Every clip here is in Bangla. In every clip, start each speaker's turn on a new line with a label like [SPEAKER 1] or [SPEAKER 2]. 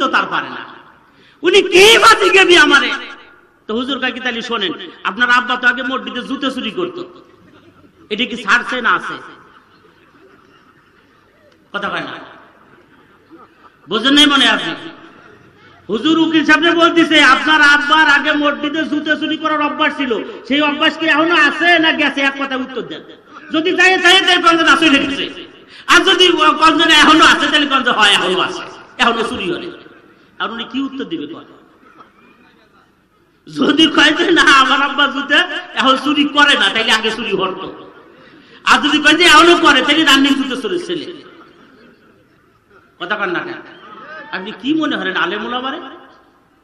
[SPEAKER 1] তো তার পারে না, উনি কি বাতি গেবি আমারে। তো হুজুর কাকি তালি শোনেন, আপনার আব্বা তো আগে মসজিদে জুতো চুরি করতো, এটা কি ছাড়ছে না আছে? কথা কয় না, বোঝেন নাই মনে আপনি? হুজুর উকিল সাহেব বলতেছে আপনার আব্বার আগে মসজিদে জুতো চুরি করার অভ্যাস ছিল, সেই অভ্যাস কি এখনো আছে না গেছে? এক কথা উত্তর দেন। যদি তাই আছে লেগেছে, আর যদি কঞ্জনে এখনো আছে তাহলে কঞ্জ হয় এখনো আছে, এখনো চুরি হয়। আর উনি কি উত্তর দিবে? যদি কয় যে না আমার আব্বা জুতে এখন চুরি করে না, তাইলে আগে চুরি হতো। আর যদি কয় যে এখনো করে, তাহলে রান্নিং জুতো চুরি ছেলে। কথা কন না কেন? আপনি কি মনে করেন আলেমুল আমারে?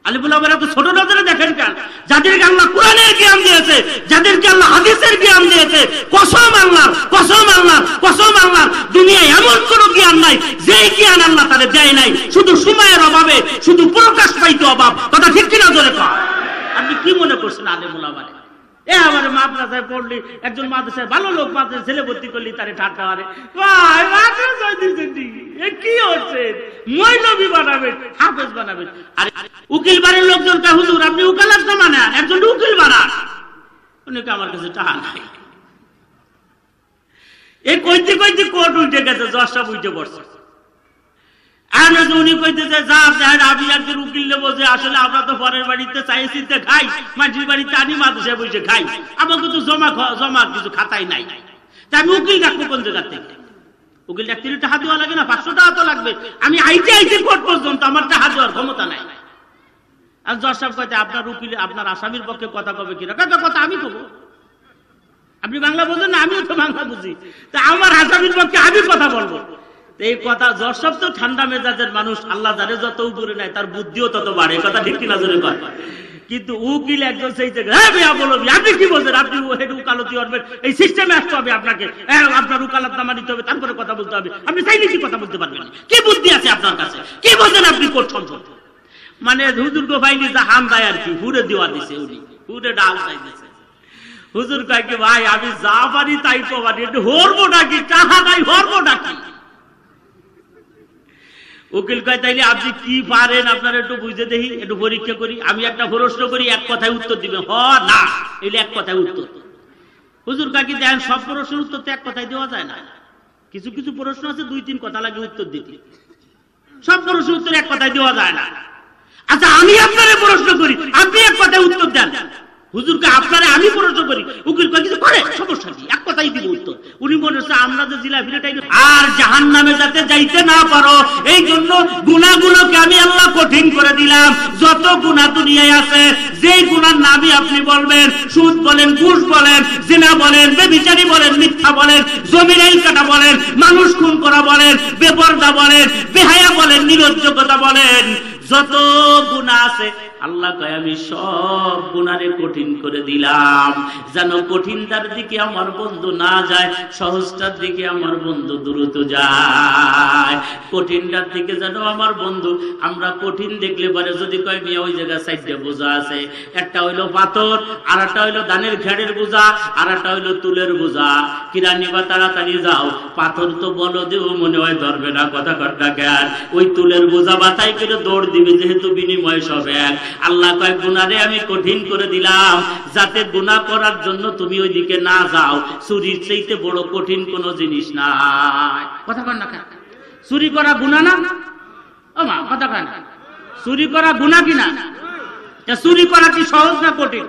[SPEAKER 1] আলেমুল আমারে তো ছোট নজরে দেখেন কেন? যাদেরকে আল্লাহ কোরআনের জ্ঞান দিয়েছে, যাদেরকে আল্লাহ হাদিসের জ্ঞান দিয়েছে, কসম আল্লাহ, কসম আল্লাহ, কসম আল্লাহ, দুনিয়ায় এমন কোন জ্ঞান নাই যে জ্ঞান আল্লাহ তাদের দেয় নাই, শুধু সময়ের অভাবে, শুধু প্রকাশ পাইতে অভাব। কথা ঠিক কিনা জোরে কয়? আপনি কি মনে করছেন আলেমুল আমারে? আমার মাদ্রাসায় পড়লি, একজন মাদ্রাসায় ভালো লোক মাদ্রাসায় ছেলে ভর্তি করলি, তারে ঠাট্টা মারে, কি হচ্ছে মৌলবি বানাবেন, হাফেজ বানাবেন। আরে উকিল বাড়ির লোকজন কা হুজুর আপনি উকালাত বানান, একজন উকিল বানান। উনিকে আমার কাছে টাকা নাই। এই কইতে কইতে কোর্ট উঠে গেছে, জজ সাহেব উঠে পড়ছে। উনি কইতেছে আমি একজন উকিল নেবো, যে আসলে আমরা তো পরের বাড়িতে চাইছি খাই, মাটির বাড়িতে আনি মাদ্রাসায় বসে খাই, আমাকে তো জমা কিছু খাতাই নাই, তা আমি উকিল ডাকবো কোন জায়গা থেকে? উকিল ডাকতে টাকা দেওয়া লাগে না? 500 টাকা তো লাগবে। আমি আইতে কোর্ট পর্যন্ত, আমার টাকা দেওয়ার ক্ষমতা নাই। আর জজ সাহেব কইতে আপনার উকিল আপনার আসামির পক্ষে কথা কবে কিনা? কথা আমি কব। আপনি বাংলা বোঝেন না? আমিও তো বাংলা বুঝি, তা আমার আসামির পক্ষে আমি কথা বলবো। এই কথা জজ সাহেব তো ঠান্ডা মেজাজের মানুষ, আল্লাহ জানে যত উপরে নাই তার বুদ্ধিও তত বাড়ে। কথা ঠিক কিনা জোরে কয়? কিন্তু উকিল একজন সেই আপনি কি বলছেন? আপনি উকালতি করবেন, এই সিস্টেমে আসতে হবে আপনাকে, আপনার উকালত নামা নিতে হবে, তারপরে কথা বলতে হবে। আপনি চাইলে কি কথা বলতে পারবেন? কি বুদ্ধি আছে আপনার কাছে? কি বলছেন আপনি? কোর্ট সম্পর্ক মানে হুজুর গো ভাইনি যা হাম দেয় আর কি, হুড়ে দেওয়া দিছে, উনি হুড়ে ডাল চাই দিছে। হুজুর কয় কি ভাই আমি যা পারি তাই তো পারি, একটু হরবো ডাকি, টাকা নাই হরবো ডাকি। উকিল কয় তাইলে আপনি কি পারেন আপনার একটু বুঝতে দেখি, একটু পরীক্ষা করি। আমি একটা প্রশ্ন করি, এক কথায় উত্তর দিবেন, হ না, এলে এক কথায় উত্তর। হুজুর কয় কি দেখেন সব প্রশ্নের উত্তর তো এক কথায় দেওয়া যায় না, কিছু কিছু প্রশ্ন আছে 2-3 কথা লাগে উত্তর দিতে, সব প্রশ্নের উত্তর এক কথায় দেওয়া যায় না। আচ্ছা আমি আপনারে প্রশ্ন করি, আপনি এক কথায় উত্তর দেন। হুজুরকে আপনারে আমি প্রশ্ন করি, উকিল কয় কিছু করে, সমস্যা কি, এক কথাই দিব উত্তর। উনি মনে হচ্ছে আমরা যে জিলা ফিরেটাই আর জাহান্নামে যাতে যাইতে না পারো, এই জন্য গুনাহগুলোকে আমি আল্লাহ কঠিন করে দিলাম। যত গুনাহ দুনিয়ায় আছে, যেই গুনার নামই আপনি বলবেন, সুদ বলেন, ঘুষ বলেন, জিনা বলেন, ব্যভিচারী বলেন, মিথ্যা বলেন, জমির আইল কাটা বলেন, মানুষ খুন করা বলেন, বেপরদা বলেন, বেহায়া বলেন, নিরুদ্যোগতা বলেন, যত গুনাহ আছে আল্লাহ কয় আমি সব গুনারে কঠিন করে দিলাম, যেন কঠিনটার দিকে আমার বন্ধু না যায়, সহজটার দিকে আমার বন্ধু দ্রুত যায়। কঠিনটার দিকে যেন আমার বন্ধু, আমরা কঠিন দেখলে পরে যদি কয় মিয়া ওই জায়গায় 4টা বোঝা আছে, একটা হইলো পাথর, আর একটা হইলো ধানের খেড়ের বোঝা, আর একটা হইলো তুলের বোঝা, কিরা নিবা তাড়াতাড়ি যাও। পাথর তো বলো দেও মনে হয় ধরবে না, কথা কটা জ্ঞান, ওই তুলের বোঝা বাতাই করে দৌড় দিবে, যেহেতু বিনিময় সব এক। আল্লাহ কয় গুনারে আমি কঠিন করে দিলাম, যাতে গুনাহ করার জন্য তুমি ওই দিকে না যাও। চুরির চাইতে বড় কঠিন কোন জিনিস নাই। কথা কন না, চুরি করা গুনাহ না? ও মা কথা কন, চুরি করা গুনাহ কি না? চুরি করা কি সহজ না কঠিন?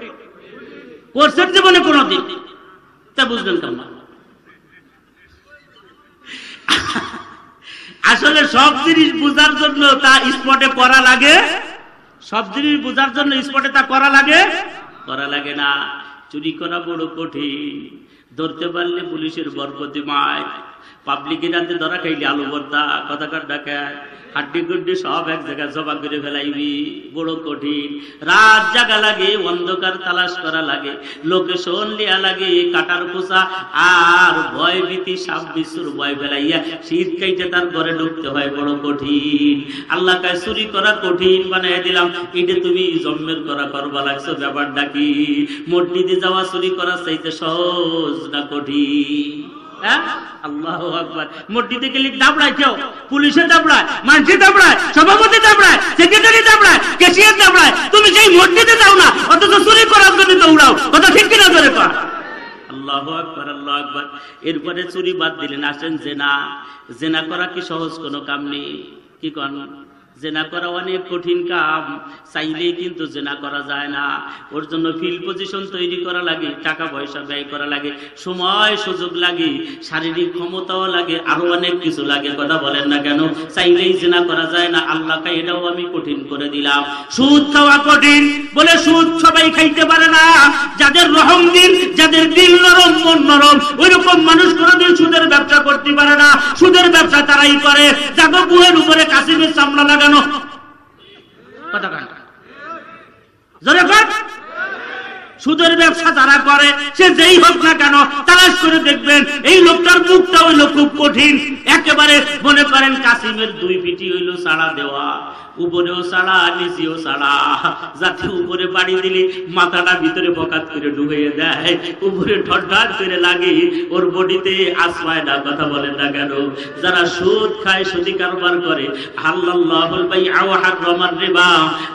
[SPEAKER 1] করছেন জীবনে কোনদিন? তা বুঝবেন কেমন? আসলে সব জিনিস বুঝার জন্য তা স্পটে করা লাগে, সব জিনিস বোঝার জন্য স্পটে তা করা লাগে না। চুরি করা বড় কঠিন, ধরতে পারলে পুলিশের বরকতি মায়, পাবলিকের হাতে ধরা খাইলে আলু ভর্তা, কথাকার ডাকায়, হাড্ডি গুড্ডি সব এক জায়গায় জমা করে ফেলাইবি, বড় কঠিন। রাত জাগা লাগে, অন্ধকার তালাশ করা লাগে, লোকেশন লিয়া লাগে, কাটার পোষা, আর ভয় ভীতি সাপ বিশুর ভয় ফেলাইয়া শীত কাইতে তার ঘরে ঢুকতে হয়, বড় কঠিন। আল্লাহ কায় চুরি করা কঠিন বানাই দিলাম, এটা তুমি জন্মের করা করবা লাগছো, ব্যাপারটা কি? মসজিদে যাওয়া চুরি করা চাইতে সহজ না কঠিন? হ্যাঁ, আল্লাহু আকবার। মসজিদে গেলে দাবড়ায়, কেউ পুলিশে দাবড়ায়, মানসি দাবড়ায়, সভাপতি দাবড়ায়, সেক্রেটারি দাবড়ায়, ক্যাশিয়ার দাবড়ায়, তুমি সেই মসজিদে যাও না, অথচ চুরি করার জন্য দৌড়াও। কথা ঠিক কিনা ধরে কর? আল্লাহু আকবার, আল্লাহু আকবার। এরপরে চুরি বাদ দিলেন, আসেন জেনা। জেনা করা কি সহজ কোনো কাম নেই? কি কন? জেনা করা অনেক কঠিন কাম, চাইলেই কিন্তু জেনা করা যায় না। ওর জন্য ফিল্ড পজিশন তৈরি করা লাগে, টাকা পয়সা ব্যয় করা লাগে, সময় সুযোগ লাগে, শারীরিক ক্ষমতাও লাগে, আরো অনেক কিছু লাগে। কথা বলেন না কেন? চাইলেই জেনা করা যায় না। আল্লাহকে এটাও আমি কঠিন করে দিলাম। সুদ খাওয়া কঠিন বলে সুদ সবাই খাইতে পারে না। যাদের রহম দিন, যাদের দিল নরম, মন নরম, ওই রকম মানুষ কোনোদিন সুদের ব্যবসা করতে পারে না। সুদের ব্যবসা তারাই করে যাদের বুয়ের উপরে কাশিমের চামড়া লাগা। সুদের ব্যবসা তারা করে, সে যেই হোক না কেন, তালাশ করে দেখবেন এই লোকটার মুখটা হইল খুব কঠিন। একেবারে মনে করেন কাসিমের দুই পিটি হইল সাড়া দেওয়া, উপরেও সাড়া, নিচেও সাড়া, যাতে উপরে বাড়ি দিলে মাথাটা ভিতরে বকাত করে ডুবিয়ে দেয়, উপরে ঠট্টাট করে লাগে, ওর বডিতে আসমায় না। কথা বলেন না কেন? যারা সুদ খায়, সুদি কারবার করে, হালাল্লাহুল বাইআ ওয়া হারামার রিবা,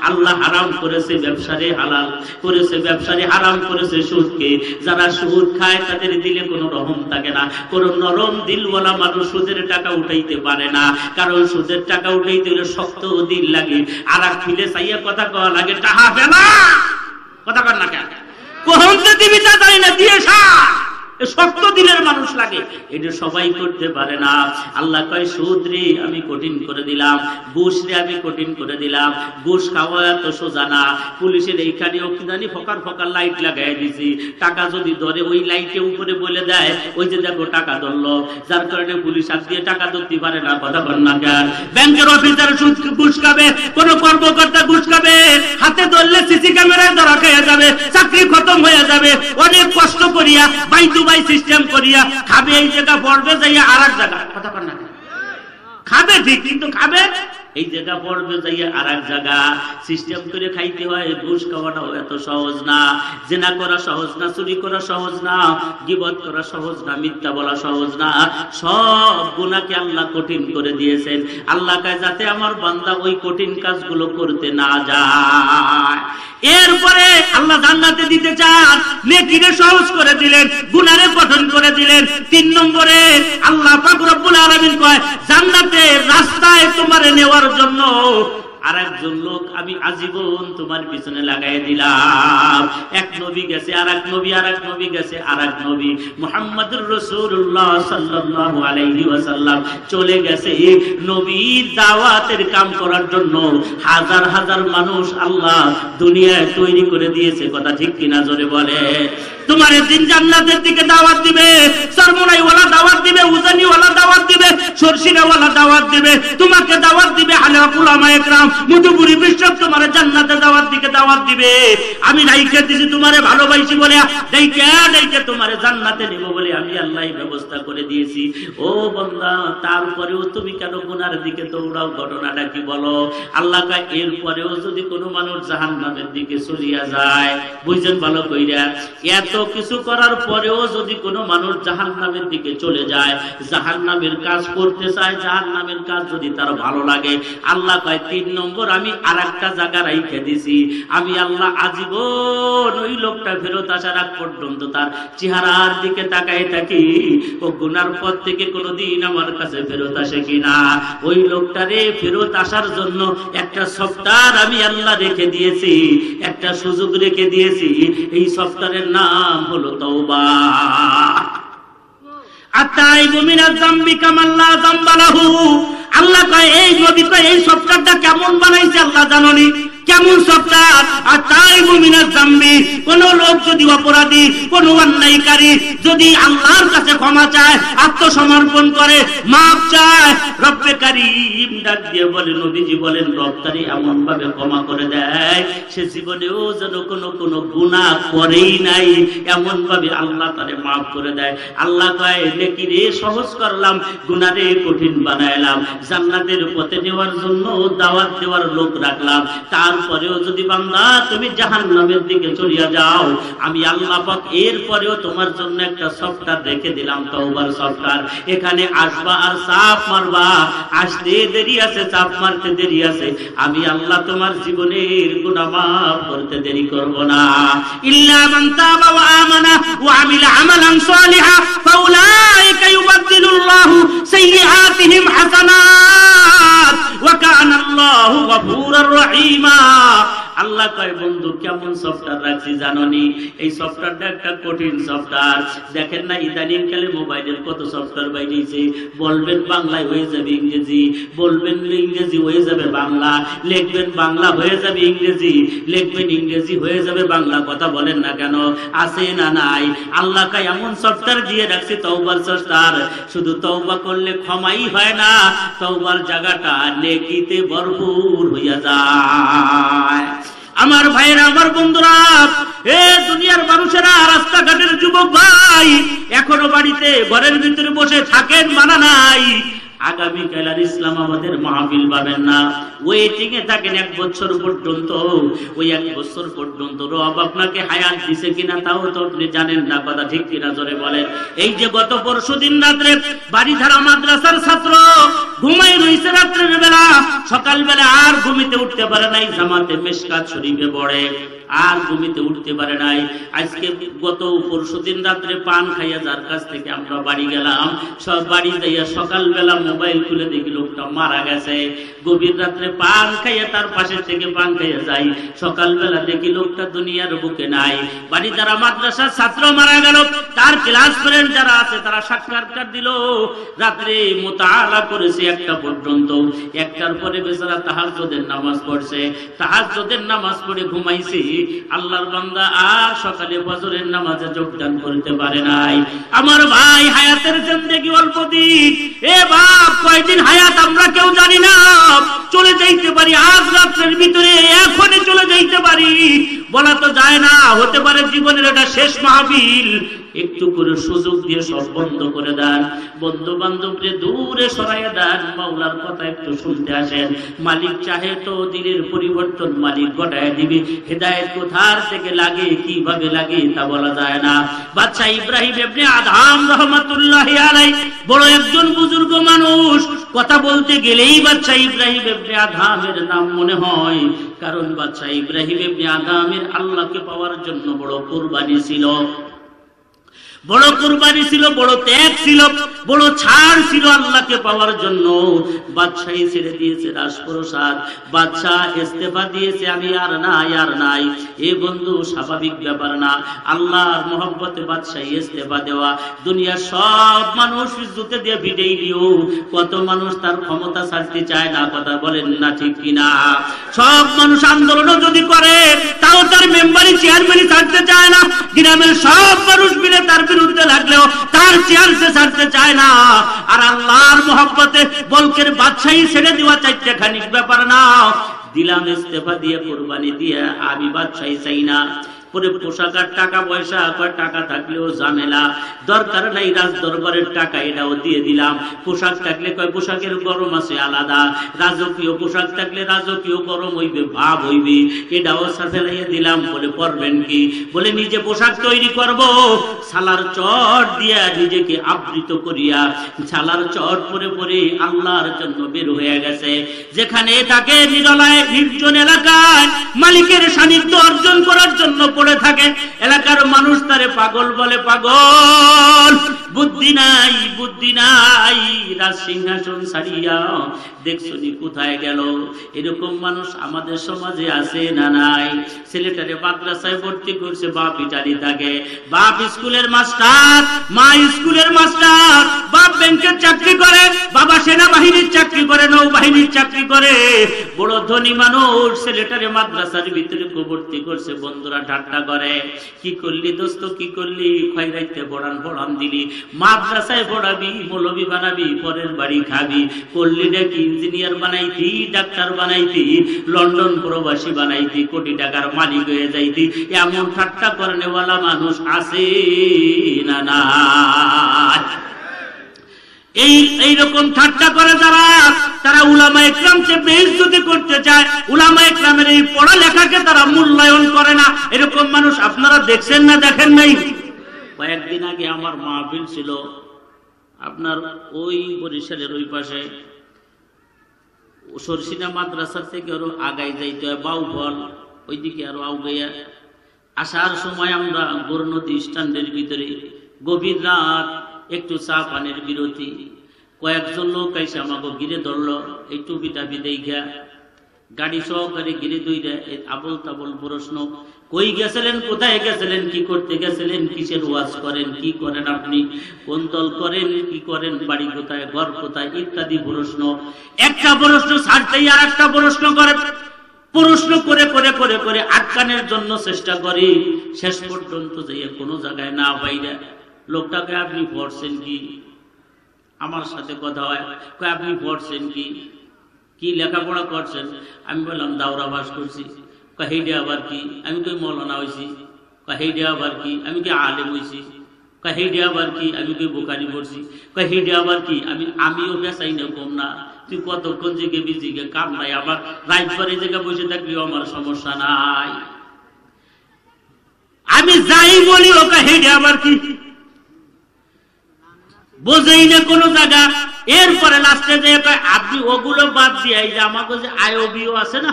[SPEAKER 1] আল্লাহ হারাম করেছে ব্যবসারে, হালাল করেছে ব্যবসারে, হারাম করেছে সুদকে। যারা সুদ খায় তাদের দিলে কোনো রহম থাকে না। কোনো নরম দিলওয়ালা মানুষ সুদের টাকা উঠাইতে পারে না, কারণ সুদের টাকা উঠাইতে হলে শক্ত দিল লাগে। আর এক ফিলে চাইয়া কথা কওয়া লাগে, টাহা ফেলা। কথা কর না কেন? কোহন তো দিবি তা জানি না, দিয়ে শক্ত দিলের মানুষ লাগে, এটা সবাই করতে পারে না। আল্লাহ কয় সুদ রে আমি কঠিন করে দিলাম, ঘুষ রে আমি কঠিন করে দিলাম। ঘুষ খাওয়া এত সোজা না। পুলিশের এইখানেও কি জানি ফকার ফকার লাইট লাগাই দিছি, টাকা যদি ধরে ওই লাইটে উপরে বলে দেয়, ওই যে দেখো টাকা ধরলো, যার কারণে পুলিশ হাত দিয়ে টাকা ধরতে পারে না। কথা বল না কেন? ব্যাংকের অফিসার ঘুষ খাবে, কোন কর্মকর্তা ঘুষ খাবে, হাতে ধরলে সিসি ক্যামেরায় ধরা খেয়ে যাবে, চাকরি খতম হয়ে যাবে। অনেক কষ্ট করিয়া সিস্টেম করিয়া খাবে, এই জায়গা পড়বে যাইয়া আর এক জায়গা। কথা কর না? খাবে ঠিক, কিন্তু খাবে এই জায়গা পড়বে যাইয়া আর এক জায়গা। সিস্টেম করে খাইতে হয়। ঘুষ খাওয়াটাও এত সহজ না। জেনা করা সহজ না, চুরি করা সহজ না, গীবত করা সহজ না, মিথ্যা বলা সহজ না। সব গুনাহকে আল্লাহ কঠিন করে দিয়েছেন। আল্লাহ কয় যাতে আমার বান্দা ওই কঠিন কাজগুলো করতে না যায়। এরপরে আল্লাহ জান্নাতে দিতে চান, নেকিরে সহজ করে দিলেন, গুনাহে কঠিন করে দিলেন। 3 নম্বরে আল্লাহ পাক রব্বুল আলামিন কয় জান্নাতে রাস্তায় তোমারে নেওয়ার জন্য আরেকজন লোক আমি আজীবন তোমার পিছনে লাগাই দিলাম। এক নবী গেছে, আরেক নবী, আরেক নবী গেছে, আরেক নবী। মুহাম্মদুর রাসূলুল্লাহ সাল্লাল্লাহু আলাইহি ওয়াসাল্লাম চলে গেছে নবীর দাওয়াতের কাম করার জন্য। হাজার হাজার মানুষ আল্লাহ দুনিয়ায় তৈরি করে দিয়েছে। কথা ঠিক কিনা জোরে বলে? তোমার দিন জান্নাতের দিকে দাওয়াত দিবে, সরমনাই ওয়ালা দাওয়াত দিবে, উজানি ওয়ালা দাওয়াত দিবে, সরসিনা ওয়ালা দাওয়াত দিবে, তোমাকে দাওয়াত দিবে আলেম উলামা একরাম, মুদুবুরি বিশ্বক তোমার জান্নাতে দাওয়াত দিকে দাওয়াত দিবে। আমি রাইখে দিছি তোমারে ভালোবাসি বলে, ডাইকে তোমারে জান্নাতে নেব বলে আমি আল্লাহ ব্যবস্থা করে দিয়েছি। ও বান্দা, তারপরেও তুমি কেন গুনার দিকে দৌড়াও? ঘটনাটা কি বলো? আল্লাহ কয় এরপরেও যদি কোনো মানুষ জাহান্নামের দিকে চলিয়া যায়, বুঝছেন ভালো কইরা, এত কিছু করার পরেও যদি কোনো মানুষ জাহান্নামের দিকে চলে যায়, জাহান্নামের কাজ করতে চায়, জাহান্নামের কাজ যদি তার ভালো লাগে, আল্লাহ কয় 3 নম্বর আমি আরেকটা জায়গা রাইখে দিছি। আমি আল্লাহ আজীবন ওই লোকটা ফেরত আসার আগ পর্যন্ত তার চেহারার দিকে তাকায় থাকি, ও গুনার পথ থেকে কোনোদিন আমার কাছে ফেরত আসে কিনা। ওই লোকটারে ফেরত আসার জন্য একটা সফটওয়্যার আমি আল্লাহ রেখে দিয়েছি, একটা সুযোগ রেখে দিয়েছি। এই সফটওয়্যারের নাম হলো তওবা। আতাইবু মিনাজ যামবি কামাল্লা যামবালাহু। আল্লাহ কয় এই নবী কয় এই সফটওয়্যারটা কেমন বানাইছে আল্লাহ জানেননি? কেমন সফটওয়্যার? আতাইবু মিনাজ যামবি, কোন লোক যদি অপরাধী, কোন অন্যায়কারী যদি আল্লাহর কাছে ক্ষমা চায়, আত্মসমর্পণ করে, মাফ চায়, রব্বে কারীম ডাক দিয়ে বলে, নবীজি বলেন রব তারে এমন ভাবে ক্ষমা করে দেয় সে জীবনেও যেন কোনো গুনাহ করেই নাই, এমন ভাবে আল্লাহ তারে মাফ করে দেয়। আল্লাহ কয় নেকি রে সহজ করলাম, গুনাহে কঠিন বানাইলাম, জান্নাতের পথে নেওয়ার জন্য দাওয়াত দেওয়ার লোক রাখলাম, তার তারপরেও যদি বান্দা তুমি জাহান্নামের দিকে চলিয়া যাও, আমি আল্লাহ পাক এরপরেও তোমার জন্য একটা সফটওয়্যার রেখে দিলাম, তওবার সফটওয়্যার। এখানে আসবা আর চাপ মারবা, আসতে দেরি আছে, চাপ মারতে দেরি আছে, আমি আল্লাহ তোমার জীবনের গুনাহ মাফ করতে দেরি করব না। ইল্লা মান তাবা ওয়া আমানা ওয়া আমিলা আমালান সালিহা ফাউলাইকা ইউবাদদিলুল্লাহু সাইয়্যাতিহিম হাসানাত ওয়া কানা আল্লাহু গফুরুর রহিমা। আল্লাহ কয় বন্ধু কেমন সফটওয়্যার রাখছি জানোনি? এই সফটওয়্যারটা একটা কঠিন সফটওয়্যার। দেখেন না ইদানিং কালে মোবাইলের কত সফটওয়্যার বাইরেছে। বলবেন বাংলায় হয়ে যাবে ইংরেজি, বলবেন ইংরেজি হয়ে যাবে বাংলা, লিখবেন বাংলা হয়ে যাবে ইংরেজি, লিখবেন ইংরেজি হয়ে যাবে বাংলা। কথা বলেন না কেন? আছে না নাই? আল্লাহ কয় এমন সফটওয়্যার দিয়ে রাখছে তওবার সফটওয়্যার। শুধু তওবা করলে ক্ষমাই হয় না, তওবার জায়গাটা নেকিতে ভরপুর হইয়া যায়। আমার ভাইরা, আমার বন্ধুরা, এ দুনিয়ার মানুষেরা, রাস্তাঘাটের যুবক ভাই, এখনো বাড়িতে ঘরের ভিতরে বসে থাকেন, মানা নাই। আগামীকাল আর ইসলাম আমাদের মাহফিল পাবেন না, ওয়েটিং এ থাকেন 1 বছর পর্যন্ত। ওই 1 বছর পর্যন্ত রব আপনাকে হায়াত দিছে কিনা তাও তো আপনি জানেন না। কথা ঠিক কিনা জোরে বলেন। এই যে গত পরশুদিন রাত্রে বাড়িধারা মাদ্রাসার ছাত্র ঘুমাই রইছে রাত্রের বেলা, সকালবেলা আর ঘুমিতে উঠতে পারে নাই, জামাতে মিশকাত শরীফে পড়ে, আর ঘুমিতে উঠতে পারে নাই। আজকে গত পরশুদিন রাত্রে পান খাইয়া যার কাছ থেকে আমরা বাড়ি গেলাম, সব বাড়ি যাইয়া সকালবেলা মোবাইল খুলে দেখি লোকটা মারা গেছে। গভীর রাত্রে পান খাইয়া তার পাশে থেকে পান খাইয়া যাই, সকালবেলা দেখি লোকটা দুনিয়ার বুকে নাই। বাড়ি যারা মাদ্রাসার ছাত্র মারা গেল, তার ক্লাস ফ্রেন্ড যারা আছে তারা সাক্ষাৎকার দিল। রাত্রে মুতাআলা করেছে 1টা পর্যন্ত, 1টার পরে বেচারা তাহাজ্জুদের নামাজ পড়ছে, তাহাজ্জুদের নামাজ পড়ে ঘুমাইছে। আল্লাহর বান্দা আর সকালে ফজরের নামাজে যোগদান করতে পারে নাই। আমার ভাই, হায়াতের জিন্দেগি অল্প দিন। এ বাপ, কয়দিন হায়াত আমরা কেউ জানি না। চলে যাইতে পারি আজ রাত্রের ভিতরে, এখনই চলে যাইতে পারি, বলা তো যায় না। হতে পারে জীবনের এটা শেষ মাহফিল। একটু করে সুযোগ দিয়ে সব বন্ধ করে দেন, বন্ধু বান্ধবরে দূরে সরাইয়া দেন, মাওলার কথা একটু শুনতে আসেন। মালিক চাহে তো দিনের পরিবর্তন মালিক ঘটায় দিবে। হেদায়েত কোথার থেকে লাগে, কিভাবে লাগে তা বলা যায় না। বাদশা ইব্রাহিম ইবনে আদহাম রাহমাতুল্লাহি আলাইহি বড় একজন বুজুর্গ মানুষ। কথা বলতে গেলেই বাদশা ইব্রাহিম ইবনে আদহামের নাম মনে হয়, কারণ বাদশা ইব্রাহিম ইবনে আদহামের আল্লাহকে পাওয়ার জন্য বড় কুরবানি ছিল, বড় কুরবানি ছিল, বড় ত্যাগ ছিল, বড় ছাড় ছিল আল্লাহকে পাওয়ার জন্য। বাদশাহী ছেড়ে দিয়েছে, রাজপ্রসাদ, বাদশাহ ইস্তেফা দিয়েছে, আমি আর নাই, আর নাই। এ বন্ধু, স্বাভাবিক ব্যাপার না। আল্লাহর মহব্বতে বাদশাহী ইস্তেফা দেওয়া। দুনিয়ার সব মানুষ জুতে দিয়ে ভিড়েই দিও, কত মানুষ তার ক্ষমতা ছাড়তে চায় না। কথা বলেন না ঠিক কিনা? সব মানুষ আন্দোলনও যদি করে, তাও তার মেম্বারি চেয়ারম্যানই ছাড়তে চায় না। গ্রামের সব মানুষ মিলে তার বিরুদ্ধে লাগলেও তার চেয়ার সে ছাড়তে চায় না। আর আল্লাহর মহব্বতে বলকের বাদশাহী ছেড়ে দেওয়া চাইতে খানিক ব্যাপার না। দিলাম ইস্তেফা দিয়ে, কুরবানি দিয়ে, আমি বাদশাহী চাই না। পরে পোশাক আর টাকা পয়সা, টাকা থাকলেও ঝামেলা, দরকার নাই রাজ দরবারের টাকা, এটাও দিয়ে দিলাম। পোশাক থাকলে কয় পোশাকের গরম আছে আলাদা, রাজকীয় পোশাক থাকলে রাজকীয় গরম হইবে, ভাব হইবে, এটাও ফেলাইয়া দিলাম। বলে পরবেন কি? বলে নিজে পোশাক তৈরি করব, ছালার চট দিয়া নিজেকে আবৃত করিয়া ছালার চট পরে পরে আল্লাহর জন্য বের হয়ে গেছে। যেখানে তাকে নিরলায় নির্জন এলাকায় মালিকের সান্নিধ্য অর্জন করার জন্য পড়ে থাকে। এলাকার মানুষ তারে পাগল বলে, পাগল, বুদ্ধি নাই, বুদ্ধি নাই, রাজ সিংহাসন ছাড়িয়া দেখছনি কোথায় গেল। এরকম মানুষ আমাদের সমাজে আছে না নাই? ছেলেটারে মাদ্রাসায় ভর্তি করছে, বাপ ইটালি থাকে, বাপ স্কুলের মাস্টার, মা স্কুলের মাস্টার, বাপ ব্যাংকের চাকরি করে, বাবা সেনাবাহিনীর চাকরি করে, নৌবাহিনীর চাকরি করে, বড় ধনী মানুষ। ছেলেটারে মাদ্রাসার ভিতরে ভর্তি করছে। বন্ধুরা ঠাট্টা করে, কি করলি দোস্ত, কি করলি? খয়রাইতে পড়ান দিলি, মাদ্রাসায় পড়াবি, মৌলবি বানাবি, পরের বাড়ি খাবি, করলি নাকি ইঞ্জিনিয়ার বানাইতি, ডাক্তার বানাইতি, লন্ডন প্রবাসী বানাইতি, কোটি টাকার মালিক হয়ে যাইতি। এমন ঠাট্টা করেনেওয়ালা মানুষ আছে না না? এই রকম ঠাট্টা করে যারা, তারা উলামা ইকরামকে বেইজ্জতি করতে চায়, উলামা ইকরামের এই পড়ালেখাকে তারা মূল্যায়ন করে না। এরকম মানুষ আপনারা দেখছেন না দেখেন নাই? কয়েকদিন আগে আমার মাহফিল ছিল আপনার ওই বরিশালের ওই পাশে সরসিনা মাদ্রাসার থেকে আরো আগাই যাইতে হয়, বাউফল ওইদিকে আরো আগাইয়া আসার সময় আমরা গোরনদী স্ট্যান্ডের ভিতরে গভীর রাত, একটু চা পানের বিরতি, কয়েকজন লোক এসে আমাকে ঘিরে ধরলো। এই টুপি টাপি দেখা গাড়ি সহকারে ঘিরে দইরা আবল তাবল প্রশ্ন, কই গেছিলেন, কোথায় গেছিলেন, কি করতে গেছিলেন, কিসের ওয়াজ করেন, কি করেন আপনি, কোন দল করেন, কি করেন, বাড়ি কোথায়, ঘর কোথায়, ইত্যাদি প্রশ্ন। একটা প্রশ্ন ছাড়তেই আর একটা প্রশ্ন করে, প্রশ্ন করে করে করে করে আটকানোর জন্য চেষ্টা করি। শেষ পর্যন্ত যাইয়া কোনো জায়গায় না পাইরা লোকটাকে, আপনি পড়ছেন কি, আমার সাথে কথা হয়, আপনি পড়ছেন কি, কি লেখাপড়া করছেন? আমি বললাম দাওরা পাস করছি। হেইডে আবার কি? আমি কই মৌলানা হয়েছি। হেইডে আবার কি? আমি কি আলেম হয়েছি। হেইডে আবার কি? আমি কই বুখারী পড়ছি। হেইডে আবার কি? আমিও বেচাই না কম না, তুই কতক্ষণ জেগে বিজিগে কাম নাই, আমার রাইট পরে জেগে বসে থাকলেও আমার সমস্যা নাই। আমি যাই বলি ওকে হেইডে আবার কি বোঝেই না কোনো জায়গা। এরপরে লাস্টে যে আপনি ওগুলো বাদ দিয়ে এই যে আমাকে যে আইওবিও আছে না,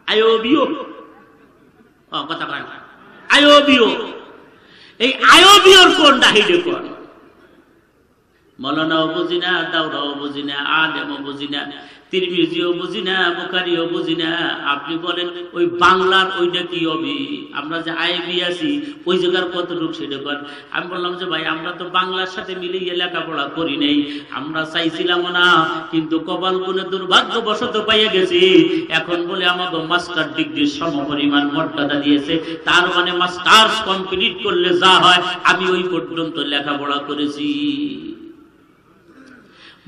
[SPEAKER 1] আইওবিও কথা কয় না, আইওবিও, এই আইওবিওর কোনটা হেডে কোন? মৌলানাও বুঝি না, দাওরাও বুঝি না, আলেমও বুঝি না, তিরমিজিও বুঝি না, বুখারীও বুঝি না। আপনি বলেন ওই বাংলার ওইটা কি হবে? আমরা যে আইবি আছি ওই জায়গার কতটুক সেটা কর। আমি বললাম যে ভাই আমরা তো বাংলার সাথে মিলিয়ে লেখাপড়া করি নাই, আমরা চাইছিলাম না, কিন্তু কপাল গুণে দুর্ভাগ্যবশত পাইয়া গেছি। এখন বলে আমাকে মাস্টার ডিগ্রির সমপরিমাণ মর্যাদা দিয়েছে, তার মানে মাস্টার্স কমপ্লিট করলে যা হয় আমি ওই পর্যন্ত লেখাপড়া করেছি।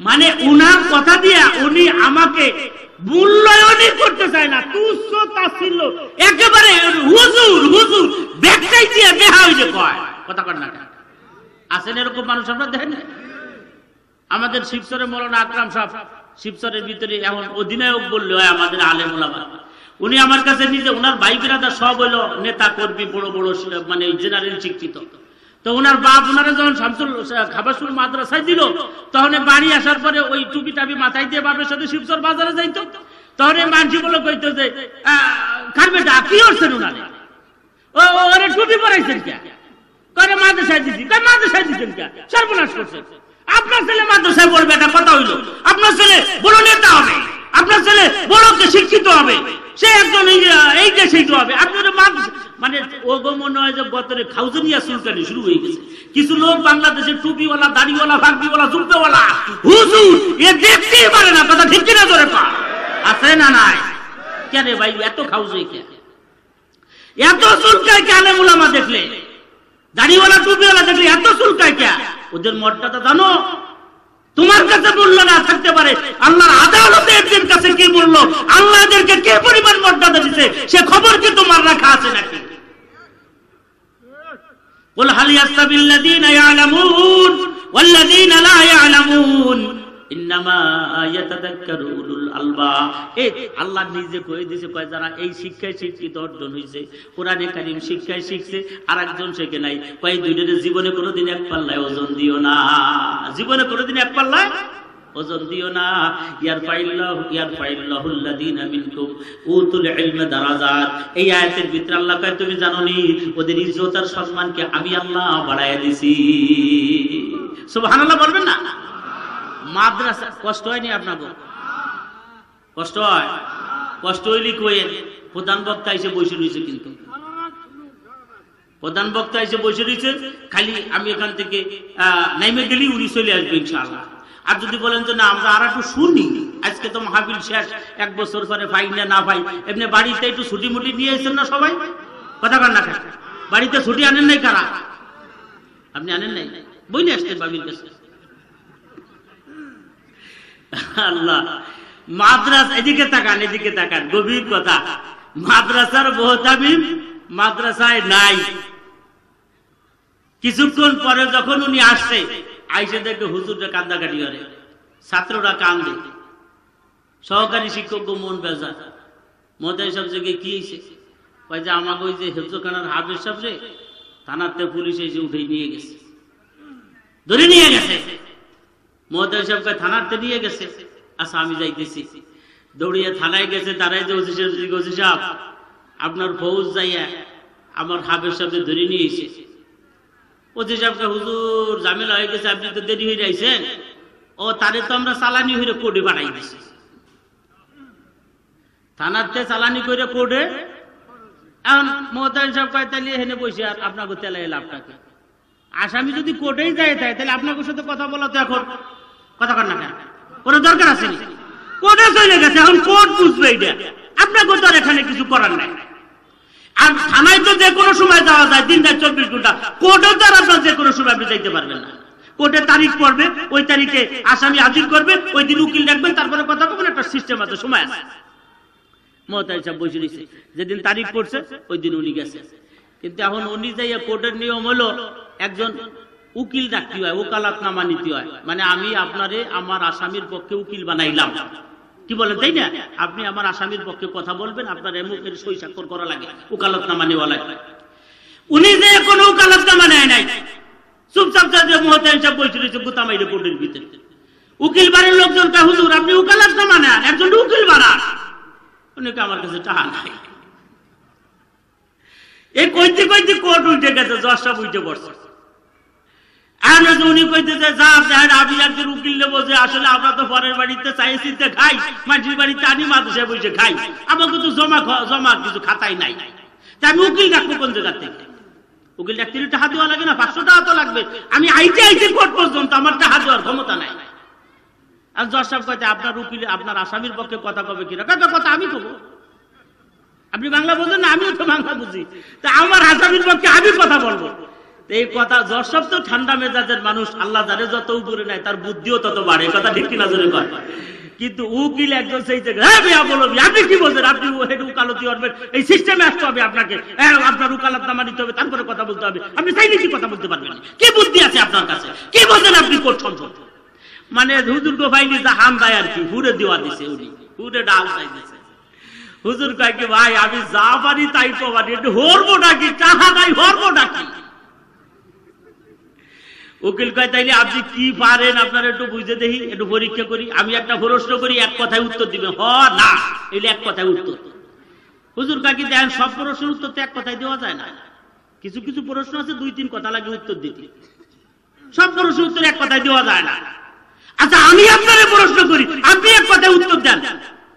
[SPEAKER 1] মানে উনার কথা দিয়া উনি আমাকে মূল্যায়নই করতে চায় না, তুচ্ছ তাচ্ছিল্য একেবারে হুজুর হুজুর ব্যাখ্যাই দিয়ে বেহা হইলে কয় কথা কর না। আছেন এরকম মানুষ আমরা দেখেন? আমাদের শিবচরে মৌলানা আকরাম সাহেব, শিবচরের ভিতরে এখন অধিনায়ক বললে হয় আমাদের আলেম ওলামা। উনি আমার কাছে নিজে, ওনার ভাই বিরাদার সব হইলো নেতা কর্মী, বড় বড় মানে জেনারেল শিক্ষিত। তো ওনার বাপ ওনারা যখন শামসুল খাবাসুল মাদ্রাসায় দিল, তখন বাড়ি আসার পরে ওই টুপি টাপি মাথায় দিয়ে বাপের সাথে শিবচর বাজারে যাইতো। তখন মানসি গুলো কইতো যে খারবেটা কি করছেন ওনারে, ওরে টুপি পরাইছেন কে? করে মাদ্রাসায় দিছি। মাদ্রাসায় দিচ্ছেন কে? সর্বনাশ করছেন। আপনার ছেলে মাদ্রাসায় পড়বে, এটা কথা হইলো। আপনার ছেলে বড় নেতা হবে, আপনার ছেলে বড়কে শিক্ষিত হবে, সে একজন এই দেশেই তো হবে। আপনার মানে ওগো মনে হয় যে বতরে খাউজনিয়া সুলতানি শুরু হয়ে গেছে। কিছু লোক বাংলাদেশে টুপিওয়ালা, দাড়িওয়ালা, ভাগবিওয়ালা, জুব্বেওয়ালা হুজুর এ দেখতেই পারে না, কথা ঠিক কিনা ধরে পা আছে না নাই? কেন ভাই এত খাউজই কে, এত চুলকায় কে? আলেম ওলামা দেখলে, দাড়িওয়ালা টুপিওয়ালা দেখলে এত চুলকায় কে? ওদের মর্যাদা জানো? তোমার কাছে মূল্য না থাকতে পারে, আল্লাহর আদালতে এদের কাছে কি মূল্য, আল্লাহ এদেরকে কে পরিমাণ মর্যাদা দিতে, সে খবর কি তোমার রাখা আছে নাকি? কুল হাল ইয়াস্তাবিল্লাযীনা ইয়ালামুন ওয়াল্লাযীনা লা ইয়ালামুন ইন্নামা ইয়াতাযাক্কারু উলুল আলবাব। এই আল্লাহ নিজে কয়ে দিয়েছে, কয় যারা এই শিক্ষায় শিক্ষিত অর্জন হয়েছে, কোরআনে কারীম শিক্ষায় শিখছে, আর একজন শেখে নাই, কয় দুইটারে জীবনে কোনোদিন এক পাল্লায় ওজন দিও না, জীবনে কোনোদিন এক পাল্লায় ওজন দিও না। ইয়ারফাইল্লাহুল্লাযীনা মিনকুম উতুল ইলমা দারাজাত। এই আয়াতের ভিতরে আল্লাহ কয় তুমি জানো নি ওদের ইজ্জত আর সম্মানকে আমি আল্লাহ বাড়ায়া দিছি। সুবহানাল্লাহ বলবেন না? মাদ্রাসা কষ্ট হয়নি আপনাকে? কষ্ট হয়? কষ্ট হইলে কইেন। প্রধান বক্তা এসে বসে রয়েছে, কিন্তু প্রধান বক্তা এসে বসে রয়েছে, খালি আমি এখান থেকে নাইমে গেলি উনি চলে আসবে ইনশাআল্লাহ। আর যদি বলেন যে না আমরা আর একটু শুনি, আজকে তো মাহফিল শেষ, এক বছর পরে পাই না না পাই, এমনি বাড়িতে একটু ছুটি মুটি নিয়ে এসেছেন না সবাই? কথা কার না খায়? বাড়িতে ছুটি আনেন নাই কারা? আপনি আনেন নাই? বই নিয়ে আসতেন বাবির কাছে। আল্লাহ, মাদ্রাসা এদিকে তাকান, এদিকে তাকান, গভীর কথা। মাদ্রাসার মুহতামিম মাদ্রাসায় নাই। কিছুক্ষণ পরে যখন উনি আসছে, আইসে দেখে হুজুরটা কান্দাকাটি করে, ছাত্ররা কান্দে, সহকারী শিক্ষক মন বেজা। মহোদয় সব জায়গায় কি হয়েছে? কয় যে আমাকে ওই যে হেফজখানার হাফেজ সাহেব রে থানাতে পুলিশ এসে উঠে নিয়ে গেছে, ধরে নিয়ে গেছে। মহোদয় সাহেবকে থানাতে নিয়ে গেছে। আচ্ছা আমি যাইতেছি। দৌড়িয়ে থানায় গেছে, তারাই যে ওসি সাহেব আপনার ফৌজ যাইয়া আমার হাফেজ সাহেবকে ধরে নিয়ে এসেছে। ওসি সাহেবকে হুজুর ঝামেলা হয়ে গেছে, আপনি তো দেরি হয়ে যাইছেন। ও তারে তো আমরা চালানি হয়ে কোর্টে পাঠাই দিছি, থানাতে চালানি করে কোর্টে। এখন মহোদয় সাহেব কয় তাহলে এখানে বসে আর আপনাকে তেলাই লাভটাকে, আসামি যদি কোর্টেই যায় তাহলে আপনাকে সাথে কথা বলা তো এখন কথা কর না কেন, কোনো দরকার আছে না? কোর্টে চলে গেছে, এখন কোর্ট বুঝবে এটা, আপনাকে তো আর এখানে কিছু করার নাই। আর থানায় তো যে কোনো সময় যাওয়া যায়, দিন রাত 24 ঘন্টা। কোর্টেও তো আর আপনার যে কোনো সময় আপনি যাইতে পারবেন না। কোর্টে তারিখ পড়বে, ওই তারিখে আসামি হাজির করবে, ওই দিন উকিল ডাকবেন, তারপরে কথা বলবেন, একটা সিস্টেম আছে, সময় আছে। মহোদয় সাহেব বসে রয়েছে, যেদিন তারিখ পড়ছে ওই দিন উনি গেছে। কিন্তু এখন উনি যাইয়া কোর্টের নিয়ম হলো একজন উকিল ডাকতে হয়, ওকালাতনামা নিতে হয়। মানে আমি আপনারে আমার আসামির পক্ষে উকিল বানাইলাম, কি বলেন তাই না? আপনি আমার আসামির পক্ষে কথা বলবেন, আপনার এমুকের সই স্বাক্ষর করা লাগে, ওকালতনামা নেওয়া লাগে। উনি যে কোনো ওকালতনামা নেয় নাই, চুপচাপ মহোদয় সাহেব বসে রয়েছে গোতামাইরে কোর্টের ভিতরে। উকিল বাড়ির লোকজন কা হুজুর আপনি ওকালতনামা নেন, একজন উকিল বানান। উনিকে আমার কাছে টাকা নাই। এই কইতে কইতে কোর্ট উঠে গেছে, জজ সাহেব উঠে পড়ছে। উনি কইতেছে আমি একজন উকিল নেবো, যে আসলে আমরা তো পরের বাড়িতে চাইছি খাই, মাটির বাড়িতে আনি মাদ্রাসায় বসে খাই, আমাকে তো জমা কিছু খাতাই নাই, আমি উকিল ডাকবো কোন জায়গা থেকে? উকিল ডাকতে টাকা দেওয়া লাগে না? 500 টাকা তো লাগবে। আমি আইতে কোর্ট পর্যন্ত, আমার টাকা দেওয়ার ক্ষমতা নাই। আর জজ সাহেব কইতে আপনার উকিল আপনার আসামির পক্ষে কথা কবে কিনা? কথা আমি কব। আপনি বাংলা বোঝেন না? আমিও তো বাংলা বুঝি, তা আমার আসামির পক্ষে আমি কথা বলবো। এই কথা জজ সাহেব তো ঠান্ডা মেজাজের মানুষ, আল্লাহ জানে যত উপরে নাই তার বুদ্ধিও তত বাড়ে, কথা ঠিক কিনা জোরে কয়। কিন্তু উকিল একজন সেই আপনি কি বলছেন, আপনি উকালতি করবেন, এই সিস্টেমে আসতে হবে আপনাকে, আপনার উকালতনামা নিতে হবে, তারপরে কথা বলতে হবে। আপনি চাইলে কি কথা বলতে পারবেন? কি বুদ্ধি আছে আপনার কাছে? কি বলছেন আপনি? কোর্ট সংসদ মানে হুজুর গো ভাইনি যা হাম দেয় আর কি, হুড়ে দেওয়া দিছে, উনি হুড়ে ডাল চাই দিছে। হুজুর কয় কি ভাই আমি যা পারি তাই তো পারি, একটু হরবো ডাকি, টাকা নাই হরবো ডাকি। উকিল কয় তাইলে আপনি কি পারেন আপনার একটু বুঝে দেখি, একটু পরীক্ষা করি। আমি একটা প্রশ্ন করি, এক কথায় উত্তর দিবেন, হ না, এলে এক কথায় উত্তর। হুজুর কয় কি দেখেন সব প্রশ্নের উত্তর তো এক কথায় দেওয়া যায় না, কিছু কিছু প্রশ্ন আছে 2-3 কথা লাগে উত্তর দিতে, সব প্রশ্নের উত্তর এক কথায় দেওয়া যায় না। আচ্ছা আমি আপনারে প্রশ্ন করি, আপনি এক কথায় উত্তর দেন।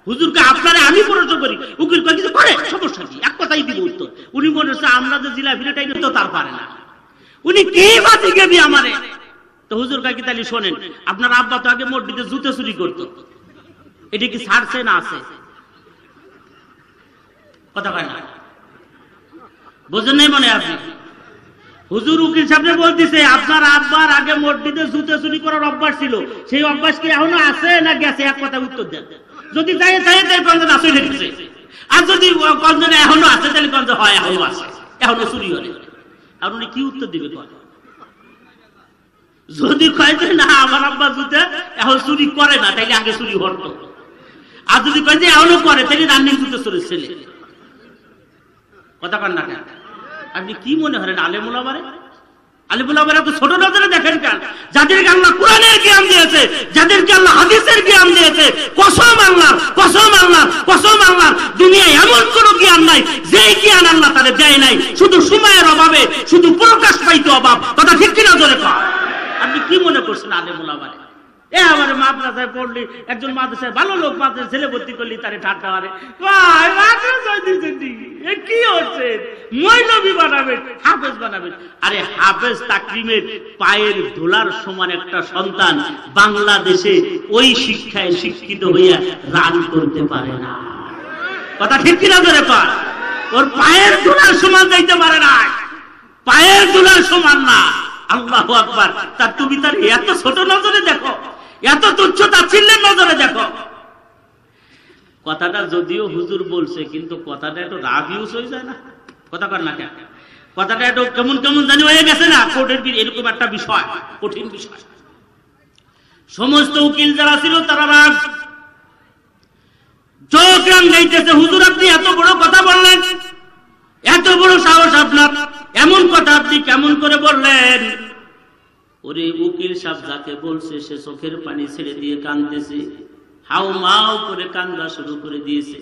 [SPEAKER 1] হুজুরকে আপনারে আমি প্রশ্ন করি, উকিল কয় কিছু করে, সমস্যা কি, এক কথাই দিব উত্তর। উনি মনে হচ্ছে আমরা যে জিলা ফিরেটাই তো তার পারে না, উনি কি বাতি গেবি আমারে। তো হুজুর কয় কি তাহলে শোনেন, আপনার আব্বা তো আগে মসজিদে জুতো চুরি করতো, এটা কি ছাড়ছে না আছে? কথা কয় না, বোঝেন নাই মনে আপনি? হুজুর উকিল সাহেব বলতেছে আপনার আব্বার আগে মসজিদে জুতো চুরি করার অভ্যাস ছিল, সেই অভ্যাস কি এখনো আছে না গেছে? এক কথা উত্তর দেন। যদি যাই তাই কঞ্জন আসলে গেছে, আর যদি কঞ্জন এখনো আছে তাহলে কঞ্জন হয় এখনো আছে, এখনো চুরি হলে। আর উনি কি উত্তর দিবে? যদি কয় যে না আমার আব্বা জুতে এখন চুরি করে না, তাইলে আগে চুরি হতো। আর যদি কয় যে এখনো করে, তাহলে রান্নিং জুতে চলে ছেলে। কথা কন না কেন? আপনি কি মনে করেন আলেমুলামারে? আলেমুলামারা তো ছোট নজরে দেখেন কেন? যাদেরকে আল্লাহ কোরআনের জ্ঞান দিয়েছে, যাদেরকে আল্লাহ হাদিসের জ্ঞান দিয়েছে, কসম আল্লাহ, কসম আল্লাহ, কসম আল্লাহ, দুনিয়ায় এমন কোন জ্ঞান নাই যেই জ্ঞান আল্লাহ তাদের দেয় নাই, শুধু সময়ের অভাবে, শুধু প্রকাশ পাইতে অভাব। কথা ঠিক কিনা জোরে কয়? আপনি কি মনে করছেন আলেমুলামারে? আমার মাদ্রাসায় পড়লি, একজন মাদ্রাসায় ভালো লোক মাদ্রাসায় ছেলে ভর্তি করলি, তারে ঠাট্টা মারে, কি হচ্ছে মৌলবী বানাবেন, হাফেজ বানাবেন। আরে হাফেজ তাকরিমের পায়ের ধুলার সমান একটা সন্তান বাংলাদেশে ওই শিক্ষায় শিক্ষিত হইয়া রান করতে পারে না। কথা ঠিক কিনা ধরে পায়? ওর পায়ের ধুলার সমান যাইতে পারে না, পায়ের ধুলার সমান না। আল্লাহু আকবার। তার তুমি তার এত ছোট নজরে দেখো, এত তুচ্ছ তাচ্ছিল্যের নজরে দেখো। কথাটা যদিও হুজুর বলছে, কিন্তু কথাটা একটু রাগ ইউজ হয়ে যায় না? কথা কর না কেন? কথাটা একটু কেমন কেমন জানি হয়ে গেছে না? কোর্টের এরকম একটা বিষয়, কঠিন বিষয়। সমস্ত উকিল যারা ছিল তারা রাগ, চোখ রাঙাইতেছে, হুজুর আপনি এত বড় কথা বললেন, এত বড় সাহস আপনার, এমন কথা আপনি কেমন করে বললেন? ওরে উকিল সাহেব যাকে বলছে সে চোখের পানি ছেড়ে দিয়ে কাঁদতেছে, হাউ মাউ করে কান্দা শুরু করে দিয়েছে।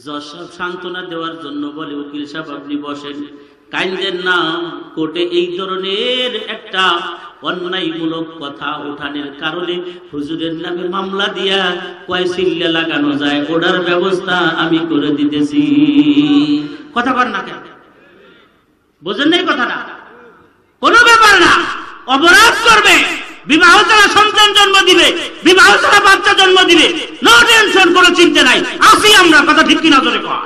[SPEAKER 1] জজ সাহেব সান্ত্বনা দেওয়ার জন্য বলে, উকিল সাহেব আপনি বসেন, কাঁদেন না, কোর্টে এই ধরনের একটা অন্যায়মূলক কথা ওঠানোর কারণে হুজুরের নামে মামলা দিয়া কয় সিল্লা লাগানো যায়, ওটার ব্যবস্থা আমি করে দিতেছি। কথা কর না কেন? বোঝেন নাই কথাটা? কোনো ব্যাপার না, অপরাধ করবে, বিবাহ ছাড়া সন্তান জন্ম দিবে, বিবাহ ছাড়া বাচ্চা জন্ম দিবে, নো টেনশন, কোনো চিন্তা নাই, আসি আমরা। কথা ঠিক কিনা ধরে কর।